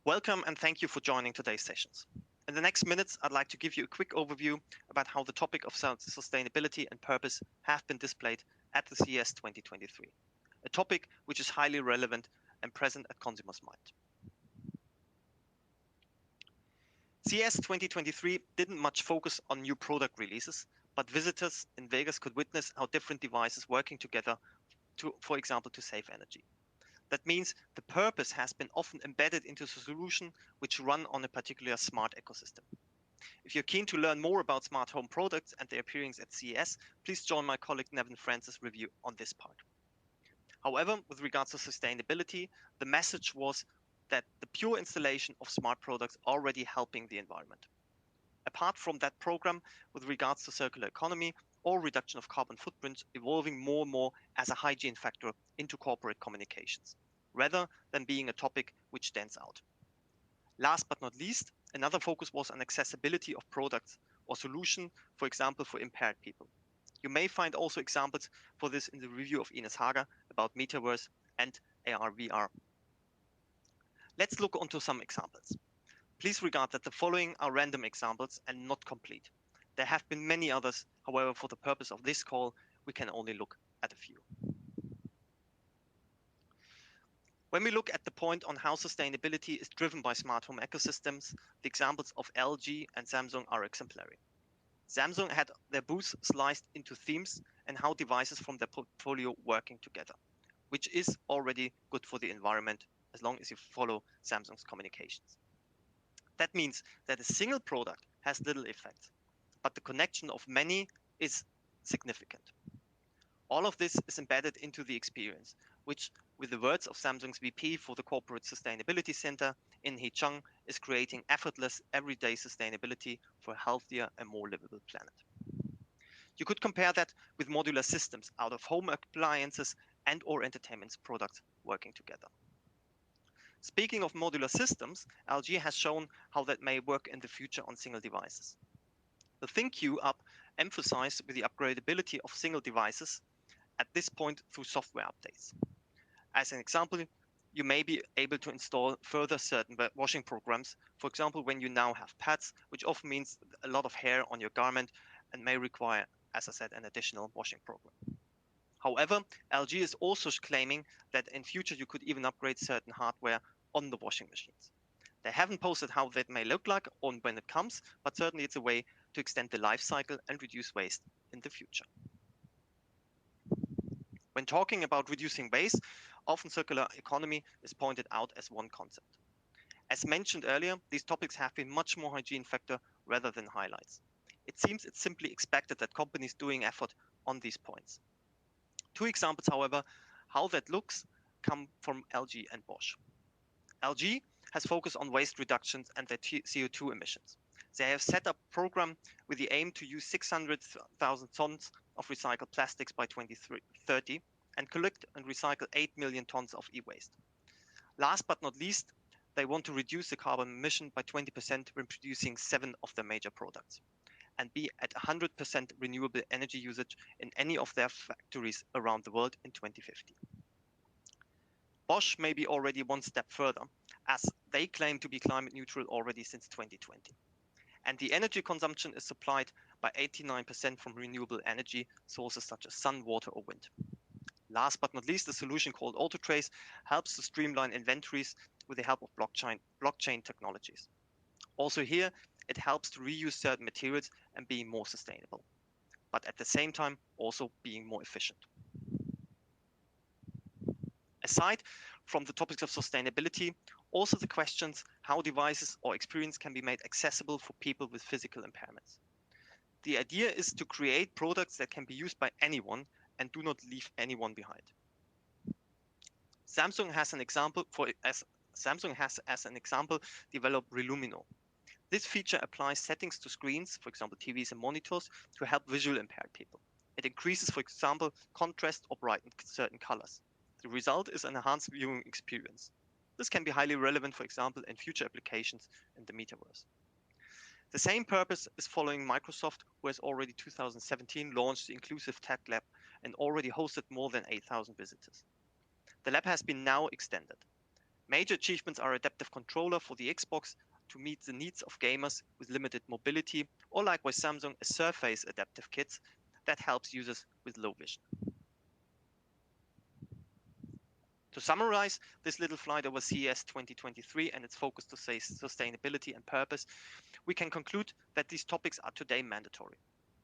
Welcome and thank you for joining today's sessions. In the next minutes, I'd like to give you a quick overview about how the topic of sustainability and purpose have been displayed at the CES 2023, a topic which is highly relevant and present at consumers' mind. CES 2023 didn't much focus on new product releases, but visitors in Vegas could witness how different devices working together for example, to save energy. That means the purpose has been often embedded into the solution which run on a particular smart ecosystem. If you're keen to learn more about smart home products and their appearance at CES, please join my colleague Nevin Francis' review on this part. However, with regards to sustainability, the message was that the pure installation of smart products already helping the environment. Apart from that program, with regards to circular economy or reduction of carbon footprint evolving more and more as a hygiene factor into corporate communications, rather than being a topic which stands out. Last but not least, another focus was on accessibility of products or solution, for example, for impaired people. You may find also examples for this in the review of Ines Hager about Metaverse and AR/VR. Let's look onto some examples. Please regard that the following are random examples and not complete. There have been many others, however, for the purpose of this call, we can only look at a few. When we look at the point on how sustainability is driven by smart home ecosystems, the examples of LG and Samsung are exemplary. Samsung had their booths sliced into themes and how devices from their portfolio working together, which is already good for the environment as long as you follow Samsung's communications. That means that a single product has little effect, but the connection of many is significant. All of this is embedded into the experience, which, with the words of Samsung's VP for the Corporate Sustainability Center in Heechang, is creating effortless, everyday sustainability for a healthier and more livable planet. You could compare that with modular systems out of home appliances and or entertainment products working together. Speaking of modular systems, LG has shown how that may work in the future on single devices. The ThinQ app emphasized with the upgradability of single devices at this point through software updates. As an example, you may be able to install further certain washing programs, for example, when you now have pads, which often means a lot of hair on your garment and may require, as I said, an additional washing program. However, LG is also claiming that in future you could even upgrade certain hardware on the washing machines. They haven't posted how that may look like or when it comes, but certainly it's a way to extend the life cycle and reduce waste in the future. When talking about reducing waste, often circular economy is pointed out as one concept. As mentioned earlier, these topics have been much more hygiene factor rather than highlights. It seems it's simply expected that companies doing effort on these points. Two examples, however, how that looks come from LG and Bosch. LG has focused on waste reductions and their CO2 emissions. They have set up a program with the aim to use 600,000 tons of recycled plastics by 2030 and collect and recycle 8 million tons of e-waste. Last but not least, they want to reduce the carbon emission by 20% when producing 7 of their major products and be at 100% renewable energy usage in any of their factories around the world in 2050. Bosch may be already one step further, as they claim to be climate neutral already since 2020. And the energy consumption is supplied by 89% from renewable energy sources such as sun, water, or wind. Last but not least, a solution called AutoTrace helps to streamline inventories with the help of blockchain technologies. Also here, it helps to reuse certain materials and being more sustainable, but at the same time also being more efficient. Aside from the topics of sustainability, also the questions how devices or experience can be made accessible for people with physical impairments. The idea is to create products that can be used by anyone and do not leave anyone behind. Samsung has as an example developed Relumino. This feature applies settings to screens, for example TVs and monitors, to help visual impaired people. It increases, for example, contrast or brightens certain colors. The result is an enhanced viewing experience. This can be highly relevant, for example, in future applications in the metaverse. The same purpose is following Microsoft, who has already 2017 launched the Inclusive Tech Lab and already hosted more than 8,000 visitors. The lab has been now extended. Major achievements are adaptive controller for the Xbox to meet the needs of gamers with limited mobility, or likewise Samsung a Surface adaptive kit that helps users with low vision. To summarize this little flight over CES 2023 and its focus to say sustainability and purpose, we can conclude that these topics are today mandatory.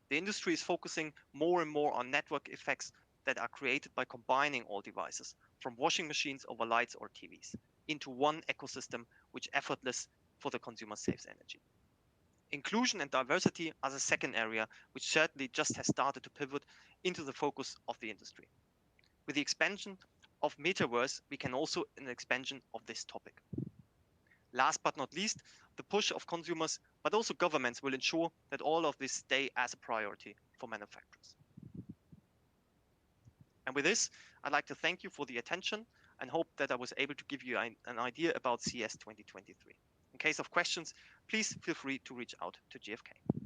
The industry is focusing more and more on network effects that are created by combining all devices, from washing machines over lights or TVs, into one ecosystem which effortless for the consumer saves energy. Inclusion and diversity are the second area, which certainly just has started to pivot into the focus of the industry. With the expansion of metaverse, we can also an expansion of this topic. Last but not least, the push of consumers, but also governments will ensure that all of this stay as a priority for manufacturers. And with this, I'd like to thank you for the attention and hope that I was able to give you an idea about CES 2023. In case of questions, please feel free to reach out to GfK.